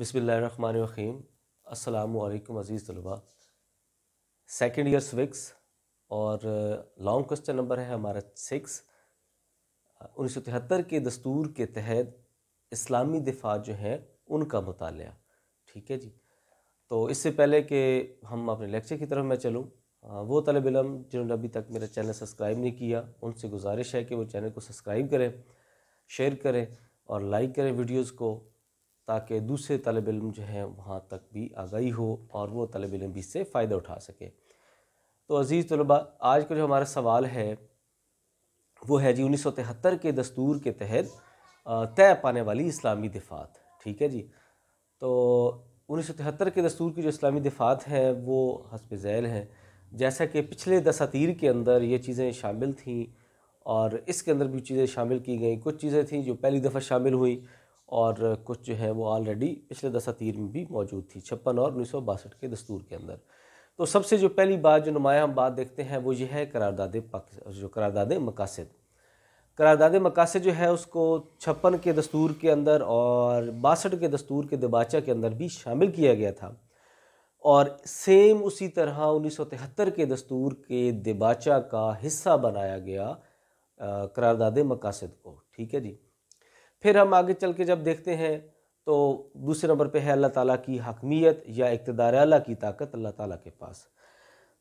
بسم اللہ الرحمن الرحیم۔ السلام علیکم عزیز طلباء۔ سیکنڈ ایئر سوکس اور لانگ کوسچن نمبر ہے ہمارا 6۔ 1973 کے دستور کے تحت اسلامی دفاع جو ہیں ان کا مطالعہ، ٹھیک ہے جی۔ تو اس سے پہلے کہ ہم اپنے لیکچر کی طرف میں چلوں، وہ طالب علم جنہوں نے ابھی تک میرا چینل سبسکرائب نہیں کیا ان سے گزارش ہے کہ وہ چینل کو سبسکرائب کریں، شیئر کریں اور لائک کریں ویڈیوز کو، تاکہ دوسرے طالب علم جو ہیں وہاں تک بھی آگاہی ہو اور وہ طالب علم بھی اس سے فائدہ اٹھا سکے۔ تو عزیز طلباء، آج کا جو ہمارا سوال ہے وہ ہے جی 1973 کے دستور کے تحت طے پانے والی اسلامی دفاعات، ٹھیک ہے جی۔ تو 1973 کے دستور کی جو اسلامی دفاعات ہیں وہ حسب ذیل ہیں، جیسا کہ پچھلے دساتیر کے اندر یہ چیزیں شامل تھیں اور اس کے اندر بھی چیزیں شامل کی گئیں۔ کچھ چیزیں تھیں جو پہلی دفعہ شامل ہوئیں اور کچھ جو ہیں وہ آلریڈی پچھلے دساتیر میں بھی موجود تھی، 56 اور 1962 کے دستور کے اندر۔ تو سب سے جو پہلی بات جو نمایاں ہم بات دیکھتے ہیں وہ یہ ہے قرارداد مقاصد۔ قرارداد مقاصد جو ہے اس کو 56 کے دستور کے اندر اور 62 کے دستور کے دباچہ کے اندر بھی شامل کیا گیا تھا، اور سیم اسی طرح 1973 کے دستور کے دباچہ کا حصہ بنایا گیا قرارداد مقاصد کو، ٹھیک ہے جی۔ پھر ہم آگے چل کے جب دیکھتے ہیں تو دوسرے نمبر پہ ہے اللہ تعالیٰ کی حاکمیت یا اقتدار اعلیٰ کی طاقت اللہ تعالیٰ کے پاس۔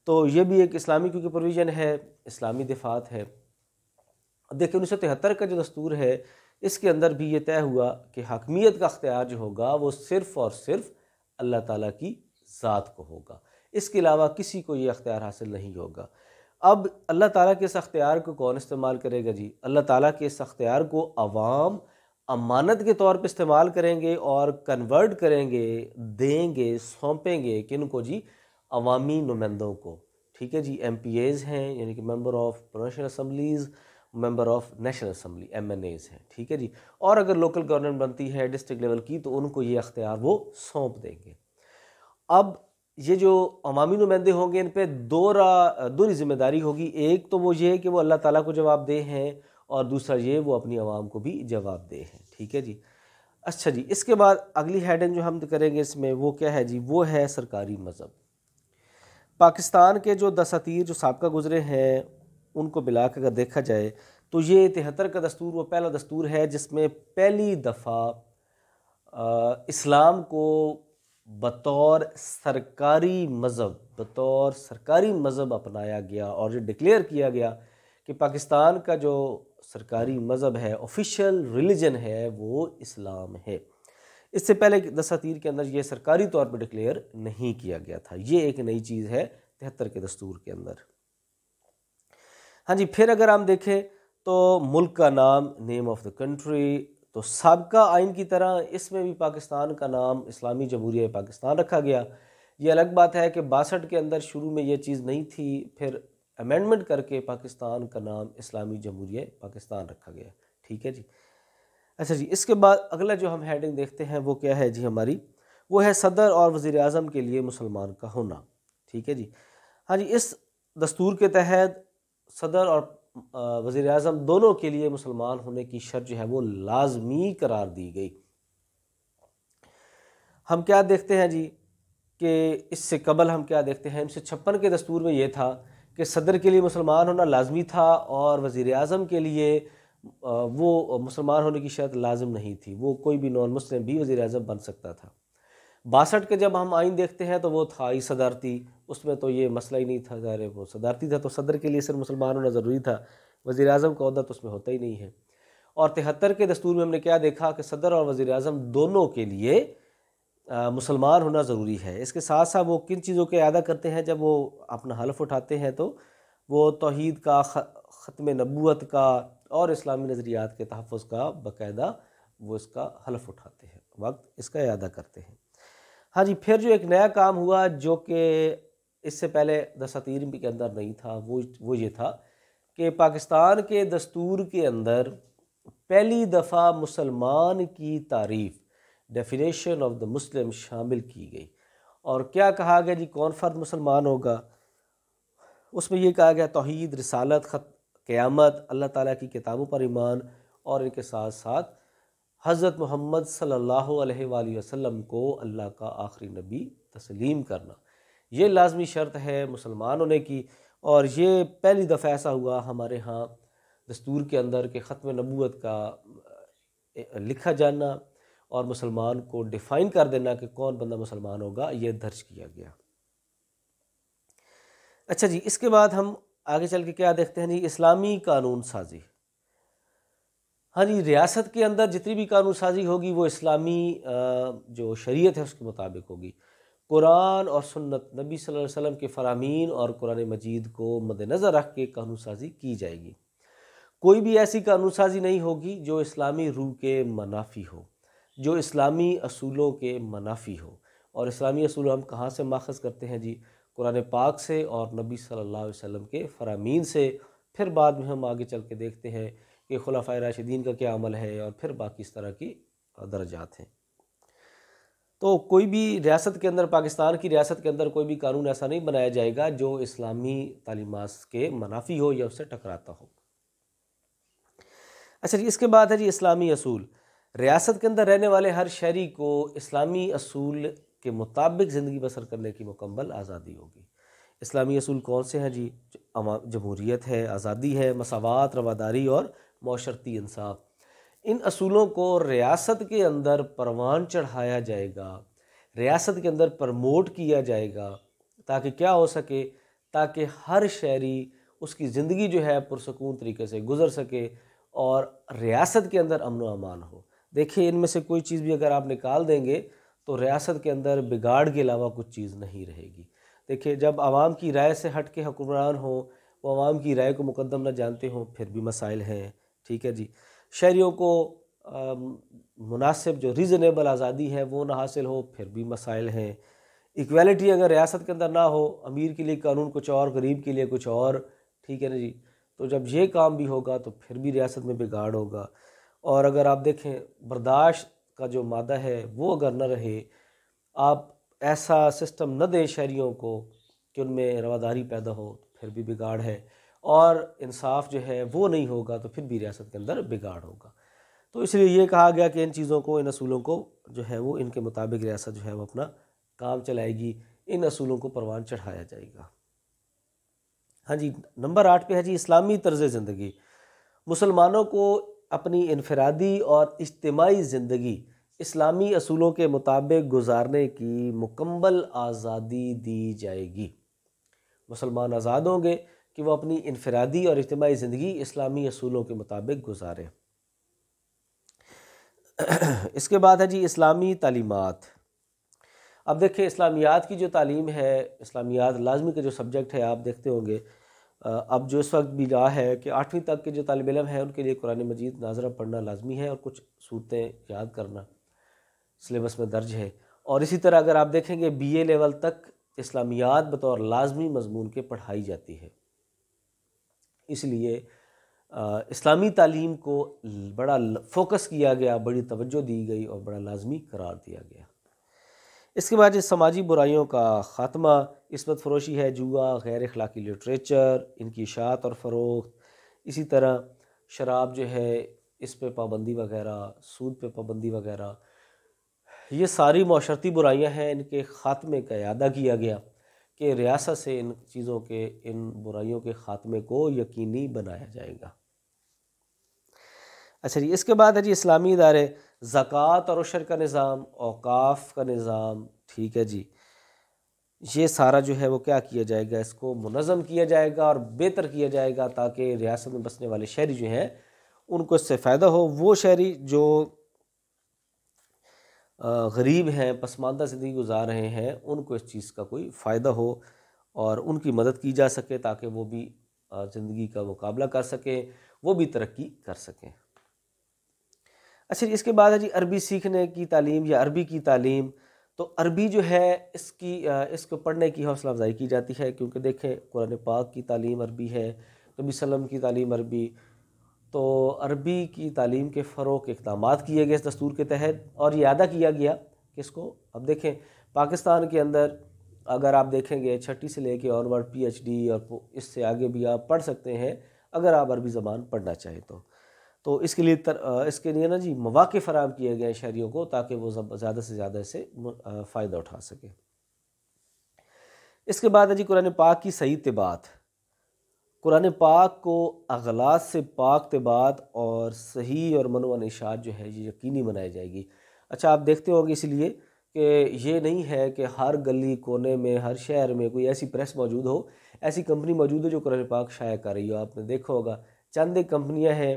تو یہ بھی ایک اسلامی کیونکہ پروویژن ہے، اسلامی دفاعات ہے۔ دیکھیں 1973 کا جو دستور ہے اس کے اندر بھی یہ طے ہوا کہ حاکمیت کا اختیار جو ہوگا وہ صرف اور صرف اللہ تعالیٰ کی ذات کو ہوگا، اس کے علاوہ کسی کو یہ اختیار حاصل نہیں ہوگا۔ اب اللہ تعالیٰ کے اس اختیار کو کون استعمال کرے گا جی؟ اللہ تعالیٰ کے اس اختیار کو عوام امانت کے طور پہ استعمال کریں گے اور کنورٹ کریں گے، دیں گے، سونپیں گے کن کو جی؟ عوامی نمائندوں کو، ٹھیک ہے جی۔ ایم پی ایز ہیں، یعنی کہ member of provincial assemblies, member of national assembly, M N As ہیں، ٹھیک ہے جی۔ اور اگر لوکل گورنمنٹ بنتی ہے ڈسٹرکٹ لیول کی تو ان کو یہ اختیار وہ سونپ دیں گے۔ اب یہ جو عوامی نمائندے ہوں گے ان پہ دوہری ذمہ داری ہوگی، ایک تو وہ یہ ہے کہ وہ اللہ تعالیٰ کو جواب دہ ہیں اور دوسرا یہ وہ اپنی عوام کو بھی جواب دہ ہیں، ٹھیک ہے جی۔ اچھا جی، اس کے بعد اگلی ہیڈنگ جو ہم کریں گے اس میں وہ کیا ہے جی؟ وہ ہے سرکاری مذہب۔ پاکستان کے جو دساتیر جو سابقہ گزرے ہیں ان کو ملا کے اگر دیکھا جائے تو یہ 73 کا دستور وہ پہلا دستور ہے جس میں پہلی دفعہ اسلام کو بطور سرکاری مذہب اپنایا گیا اور یہ ڈکلیئر کیا گیا کہ پاکستان کا جو سرکاری مذہب ہے، آفیشیل ریلیجن ہے، وہ اسلام ہے۔ اس سے پہلے دساتیر کے اندر یہ سرکاری طور پر ڈکلیئر نہیں کیا گیا تھا۔ یہ ایک نئی چیز ہے 73 کے دستور کے اندر۔ ہاں جی، پھر اگر ہم دیکھیں تو ملک کا نام، نیم آف دا کنٹری، تو سابقہ آئین کی طرح اس میں بھی پاکستان کا نام اسلامی جمہوریہ پاکستان رکھا گیا۔ یہ الگ بات ہے کہ 62 کے اندر شروع میں یہ چیز نہیں تھی، پھر امینڈمنٹ کر کے پاکستان کا نام اسلامی جمہوریہ پاکستان رکھا گیا، ٹھیک ہے جی۔ اچھا جی، اس کے بعد اگلا جو ہم ہیڈنگ دیکھتے ہیں وہ کیا ہے جی ہماری؟ وہ ہے صدر اور وزیر اعظم کے لیے مسلمان کا ہونا، ٹھیک ہے جی۔ ہاں جی، اس دستور کے تحت صدر اور وزیر اعظم دونوں کے لیے مسلمان ہونے کی شرط جو ہے وہ لازمی قرار دی گئی۔ ہم کیا دیکھتے ہیں جی کہ اس سے قبل ہم کیا دیکھتے ہیں؟ 1956 کے دستور میں یہ تھا کہ صدر کے لیے مسلمان ہونا لازمی تھا اور وزیر اعظم کے لیے وہ مسلمان ہونے کی شرط لازم نہیں تھی، وہ کوئی بھی نان مسلم بھی وزیر اعظم بن سکتا تھا۔ 62 کے جب ہم آئین دیکھتے ہیں تو وہ تھا ہی صدارتی، اس میں تو یہ مسئلہ ہی نہیں تھا، ظاہر ہے وہ صدارتی تھا تو صدر کے لیے صرف مسلمان ہونا ضروری تھا، وزیر اعظم کا عہدہ تو اس میں ہوتا ہی نہیں ہے۔ اور 73 کے دستور میں ہم نے کیا دیکھا کہ صدر اور وزیر اعظم دونوں کے لیے مسلمان ہونا ضروری ہے۔ اس کے ساتھ ساتھ وہ کن چیزوں کے اعادہ کرتے ہیں جب وہ اپنا حلف اٹھاتے ہیں؟ تو وہ توحید کا، ختم نبوت کا اور اسلامی نظریات کے تحفظ کا باقاعدہ وہ اس کا حلف اٹھاتے ہیں، وقت اس کا اعادہ کرتے ہیں۔ ہاں جی، پھر جو ایک نیا کام ہوا جو کہ اس سے پہلے دساتیر کے اندر نہیں تھا، وہ یہ تھا کہ پاکستان کے دستور کے اندر پہلی دفعہ مسلمان کی تعریف، ڈیفینیشن آف دا مسلم شامل کی گئی۔ اور کیا کہا گیا جی؟ کون فرد مسلمان ہوگا؟ اس میں یہ کہا گیا توحید، رسالت، قیامت، اللہ تعالیٰ کی کتابوں پر ایمان اور ان کے ساتھ ساتھ حضرت محمد صلی اللہ علیہ وآلہ وسلم کو اللہ کا آخری نبی تسلیم کرنا، یہ لازمی شرط ہے مسلمان ہونے کی۔ اور یہ پہلی دفعہ ایسا ہوا ہمارے ہاں دستور کے اندر کہ ختم نبوت کا لکھا جانا اور مسلمان کو ڈیفائن کر دینا کہ کون بندہ مسلمان ہوگا، یہ درج کیا گیا۔ اچھا جی، اس کے بعد ہم آگے چل کے کیا دیکھتے ہیں جی، اسلامی قانون سازی۔ ہاں جی، ریاست کے اندر جتنی بھی قانون سازی ہوگی وہ اسلامی جو شریعت ہے اس کے مطابق ہوگی۔ قرآن اور سنت نبی صلی اللہ علیہ وسلم کے فرامین اور قرآن مجید کو مد نظر رکھ کے قانون سازی کی جائے گی۔ کوئی بھی ایسی قانون سازی نہیں ہوگی جو اسلامی روح کے منافی ہو، جو اسلامی اصولوں کے منافی ہو۔ اور اسلامی اصول ہم کہاں سے ماخذ کرتے ہیں جی؟ قرآن پاک سے اور نبی صلی اللہ علیہ وسلم کے فرامین سے۔ پھر بعد میں ہم آگے چل کے دیکھتے ہیں کہ خلفائے راشدین کا کیا عمل ہے، اور پھر باقی اس طرح کی درجات ہیں۔ تو کوئی بھی ریاست کے اندر، پاکستان کی ریاست کے اندر کوئی بھی قانون ایسا نہیں بنایا جائے گا جو اسلامی تعلیمات کے منافی ہو یا اس سے ٹکراتا ہو۔ اچھا جی، اس کے بعد ہے جی اسلامی اصول۔ ریاست کے اندر رہنے والے ہر شہری کو اسلامی اصول کے مطابق زندگی بسر کرنے کی مکمل آزادی ہوگی۔ اسلامی اصول کون سے ہیں جی؟ جمہوریت ہے، آزادی ہے، مساوات، رواداری اور معاشرتی انصاف۔ ان اصولوں کو ریاست کے اندر پروان چڑھایا جائے گا، ریاست کے اندر پرموٹ کیا جائے گا، تاکہ کیا ہو سکے، تاکہ ہر شہری اس کی زندگی جو ہے پرسکون طریقے سے گزر سکے اور ریاست کے اندر امن و امان ہو۔ دیکھیں، ان میں سے کوئی چیز بھی اگر آپ نکال دیں گے تو ریاست کے اندر بگاڑ کے علاوہ کچھ چیز نہیں رہے گی۔ دیکھیں، جب عوام کی رائے سے ہٹ کے حکمران ہوں، وہ عوام کی رائے کو مقدم نہ جانتے ہوں، پھر بھی مسائل ہیں، ٹھیک ہے جی۔ شہریوں کو مناسب جو ریزنیبل آزادی ہے وہ نہ حاصل ہو، پھر بھی مسائل ہیں۔ ایکویلٹی اگر ریاست کے اندر نہ ہو، امیر کے لیے قانون کچھ اور، غریب کے لیے کچھ اور، ٹھیک ہے نا جی، تو جب یہ کام بھی ہوگا تو پھر بھی ریاست میں بگاڑ ہوگا۔ اور اگر آپ دیکھیں برداشت کا جو مادہ ہے وہ اگر نہ رہے، آپ ایسا سسٹم نہ دیں شہریوں کو کہ ان میں رواداری پیدا ہو، تو پھر بھی بگاڑ ہے۔ اور انصاف جو ہے وہ نہیں ہوگا تو پھر بھی ریاست کے اندر بگاڑ ہوگا۔ تو اس لیے یہ کہا گیا کہ ان چیزوں کو، ان اصولوں کو جو ہے وہ ان کے مطابق ریاست جو ہے وہ اپنا کام چلائے گی، ان اصولوں کو پروان چڑھایا جائے گا۔ ہاں جی، نمبر 8 پہ ہے جی اسلامی طرز زندگی۔ مسلمانوں کو اپنی انفرادی اور اجتماعی زندگی اسلامی اصولوں کے مطابق گزارنے کی مکمل آزادی دی جائے گی۔ مسلمان آزاد ہوں گے کہ وہ اپنی انفرادی اور اجتماعی زندگی اسلامی اصولوں کے مطابق گزاریں۔ اس کے بعد ہے جی اسلامی تعلیمات۔ اب دیکھیں، اسلامیات کی جو تعلیم ہے، اسلامیات لازمی کا جو سبجیکٹ ہے، آپ دیکھتے ہوں گے اب جو اس وقت بھی رہا ہے کہ 8ویں تک کے جو طالب علم ہیں ان کے لیے قرآن مجید ناظرہ پڑھنا لازمی ہے اور کچھ صورتیں یاد کرنا سلیبس میں درج ہے۔ اور اسی طرح اگر آپ دیکھیں گے BA لیول تک اسلامیات بطور لازمی مضمون کے پڑھائی جاتی ہے۔ اس لیے اسلامی تعلیم کو بڑا فوکس کیا گیا، بڑی توجہ دی گئی اور بڑا لازمی قرار دیا گیا۔ اس کے بعد سماجی برائیوں کا خاتمہ، عصمت فروشی ہے، جوا، غیر اخلاقی لٹریچر، ان کی اشاعت اور فروخت، اسی طرح شراب جو ہے اس پہ پابندی وغیرہ، سود پہ پابندی وغیرہ، یہ ساری معاشرتی برائیاں ہیں، ان کے خاتمے کا اعادہ کیا گیا کہ ریاست سے ان چیزوں کے، ان برائیوں کے خاتمے کو یقینی بنایا جائے گا۔ اچھا جی، اس کے بعد ہے جی اسلامی ادارے، زکوٰۃ اور عشر کا نظام، اوقاف کا نظام، ٹھیک ہے جی، یہ سارا جو ہے وہ کیا کیا جائے گا، اس کو منظم کیا جائے گا اور بہتر کیا جائے گا تاکہ ریاست میں بسنے والے شہری جو ہیں ان کو اس سے فائدہ ہو۔ وہ شہری جو غریب ہیں، پسماندہ زندگی گزار رہے ہیں، ان کو اس چیز کا کوئی فائدہ ہو اور ان کی مدد کی جا سکے تاکہ وہ بھی زندگی کا مقابلہ کر سکیں، وہ بھی ترقی کر سکیں۔ اچھا جی، اس کے بعد ہے جی عربی سیکھنے کی تعلیم یا عربی کی تعلیم۔ تو عربی جو ہے اس کو پڑھنے کی حوصلہ افزائی کی جاتی ہے، کیونکہ دیکھیں قرآن پاک کی تعلیم عربی ہے، نبی صلی اللہ علیہ وسلم کی تعلیم عربی، تو عربی کی تعلیم کے فروغ کے اقدامات کیے گئے اس دستور کے تحت، اور یہ اعادہ کیا گیا کہ اس کو، اب دیکھیں پاکستان کے اندر اگر آپ دیکھیں گے 6 سے لے کے آنورڈ PhD اور اس سے آگے بھی آپ پڑھ سکتے ہیں اگر آپ عربی زبان پڑھنا چاہیں تو تو اس کے لیے نا جی مواقع فراہم کیے گئے ہیں شہریوں کو تاکہ وہ زیادہ سے زیادہ اس سے فائدہ اٹھا سکیں۔ اس کے بعد ہے جی قرآن پاک کی صحیح طباعت۔ قرآن پاک کو اغلاط سے پاک طباعت اور صحیح اور منوع اشاعت جو ہے یہ یقینی بنائی جائے گی۔ اچھا آپ دیکھتے ہوں گے اس لیے کہ یہ نہیں ہے کہ ہر گلی کونے میں ہر شہر میں کوئی ایسی پریس موجود ہو، ایسی کمپنی موجود ہو جو قرآن پاک شائع کر رہی ہو۔ آپ نے دیکھا ہوگا چند ایک کمپنیاں ہیں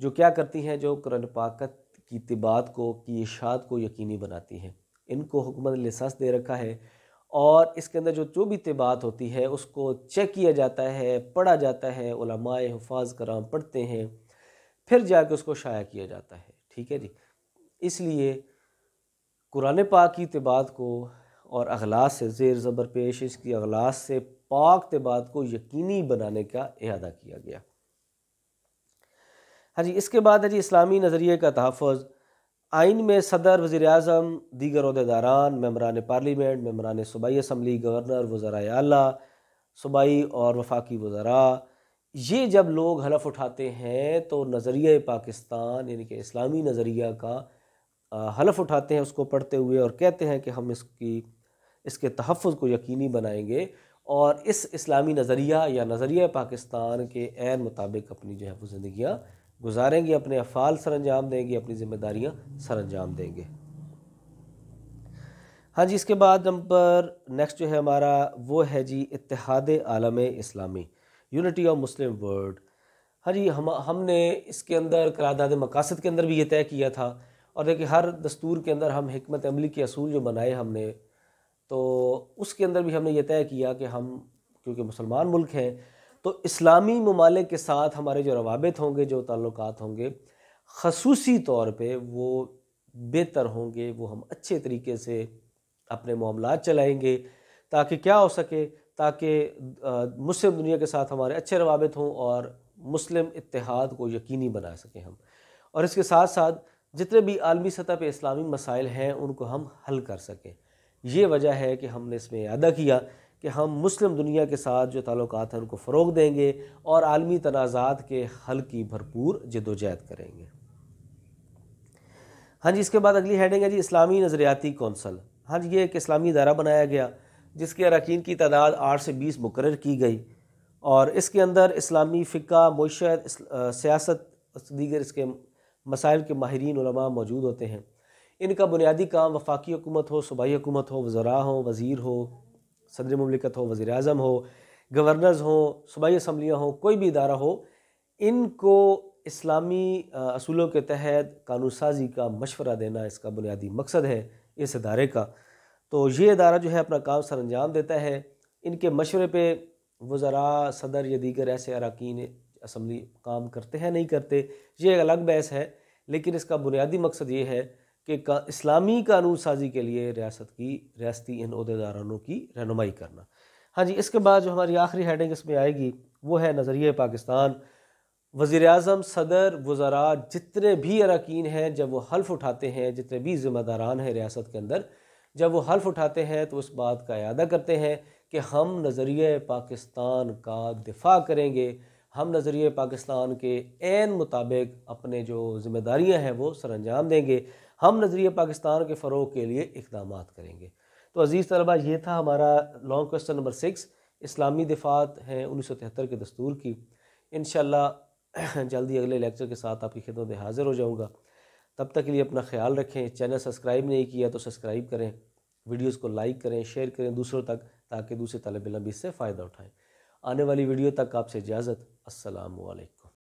جو کیا کرتی ہیں، جو قرآن پاک کی طباعت کو کی اشاعت کو یقینی بناتی ہیں۔ ان کو حکومت نے لائسنس دے رکھا ہے اور اس کے اندر جو بھی طباعت ہوتی ہے اس کو چیک کیا جاتا ہے، پڑھا جاتا ہے، علماء حفاظ کرام پڑھتے ہیں، پھر جا کے اس کو شائع کیا جاتا ہے۔ ٹھیک ہے جی، اس لیے قرآن پاک کی طباعت کو اور اغلاط سے زیر زبر پیش اس کی اغلاط سے پاک طباعت کو یقینی بنانے کا اعادہ کیا گیا۔ ہاں جی، اس کے بعد ہے جی اسلامی نظریے کا تحفظ۔ آئین میں صدر، وزیر اعظم، دیگر عہدیداران، ممبران پارلیمنٹ، ممبران صوبائی اسمبلی، گورنر، وزرائے اعلیٰ، صوبائی اور وفاقی وزراء، یہ جب لوگ حلف اٹھاتے ہیں تو نظریہ پاکستان یعنی کہ اسلامی نظریہ کا حلف اٹھاتے ہیں، اس کو پڑھتے ہوئے اور کہتے ہیں کہ ہم اس کے تحفظ کو یقینی بنائیں گے اور اس اسلامی نظریہ یا نظریہ پاکستان کے عین مطابق اپنی جو ہے وہ زندگیاں گزاریں گے، اپنے افعال سر انجام دیں گے، اپنی ذمہ داریاں سر انجام دیں گے۔ ہاں جی، اس کے بعد نمبر نیکسٹ جو ہے ہمارا وہ ہے جی اتحاد عالم اسلامی، یونٹی آف مسلم ورلڈ۔ ہاں جی، ہم نے اس کے اندر قرارداد مقاصد کے اندر بھی یہ طے کیا تھا، اور دیکھیں ہر دستور کے اندر ہم حکمت عملی کے اصول جو بنائے ہم نے، تو اس کے اندر بھی ہم نے یہ طے کیا کہ ہم کیونکہ مسلمان ملک ہیں تو اسلامی ممالک کے ساتھ ہمارے جو روابط ہوں گے، جو تعلقات ہوں گے، خصوصی طور پہ وہ بہتر ہوں گے، وہ ہم اچھے طریقے سے اپنے معاملات چلائیں گے تاکہ کیا ہو سکے، تاکہ مسلم دنیا کے ساتھ ہمارے اچھے روابط ہوں اور مسلم اتحاد کو یقینی بنا سکیں ہم، اور اس کے ساتھ ساتھ جتنے بھی عالمی سطح پہ اسلامی مسائل ہیں ان کو ہم حل کر سکیں۔ یہ وجہ ہے کہ ہم نے اس میں اعادہ کیا کہ ہم مسلم دنیا کے ساتھ جو تعلقات ہیں ان کو فروغ دیں گے اور عالمی تنازعات کے حل کی بھرپور جدوجہد کریں گے۔ ہاں جی، اس کے بعد اگلی ہیڈنگ ہے جی اسلامی نظریاتی کونسل۔ ہاں جی، یہ ایک اسلامی ادارہ بنایا گیا جس کے اراکین کی تعداد 8 سے 20 مقرر کی گئی، اور اس کے اندر اسلامی فقہ، معیشت، سیاست، دیگر اس کے مسائل کے ماہرین علماء موجود ہوتے ہیں۔ ان کا بنیادی کام وفاقی حکومت ہو، صوبائی حکومت ہو، وزراء ہوں، وزیر ہو، صدر مملکت ہو، وزیر اعظم ہو، گورنرز ہوں، صوبائی اسمبلیاں ہوں، کوئی بھی ادارہ ہو، ان کو اسلامی اصولوں کے تحت قانون سازی کا مشورہ دینا اس کا بنیادی مقصد ہے اس ادارے کا۔ تو یہ ادارہ جو ہے اپنا کام سر انجام دیتا ہے۔ ان کے مشورے پہ وزراء، صدر یا دیگر ایسے اراکین اسمبلی کام کرتے ہیں نہیں کرتے، یہ ایک الگ بحث ہے، لیکن اس کا بنیادی مقصد یہ ہے کہ اسلامی قانون سازی کے لیے ریاستی ان عہدیدارانوں کی رہنمائی کرنا۔ ہاں جی، اس کے بعد جو ہماری آخری ہیڈنگ اس میں آئے گی وہ ہے نظریہ پاکستان۔ وزیر اعظم، صدر، وزراء، جتنے بھی اراکین ہیں جب وہ حلف اٹھاتے ہیں، جتنے بھی ذمہ داران ہیں ریاست کے اندر، جب وہ حلف اٹھاتے ہیں تو اس بات کا اعادہ کرتے ہیں کہ ہم نظریہ پاکستان کا دفاع کریں گے، ہم نظریہ پاکستان کے عین مطابق اپنے جو ذمہ داریاں ہیں وہ سر انجام دیں گے، ہم نظریہ پاکستان کے فروغ کے لیے اقدامات کریں گے۔ تو عزیز طلبہ، یہ تھا ہمارا لانگ کوسچن نمبر 6، اسلامی دفاعات ہیں 1973 کے دستور کی۔ انشاءاللہ جلدی اگلے لیکچر کے ساتھ آپ کی خدمت میں حاضر ہو جاؤں گا۔ تب تک کے لیے اپنا خیال رکھیں، چینل سبسکرائب نہیں کیا تو سبسکرائب کریں، ویڈیوز کو لائک کریں، شیئر کریں دوسروں تک تاکہ دوسرے طالب علم بھی اس سے فائدہ اٹھائیں۔ آنے والی ویڈیو تک آپ سے اجازت، السلام علیکم۔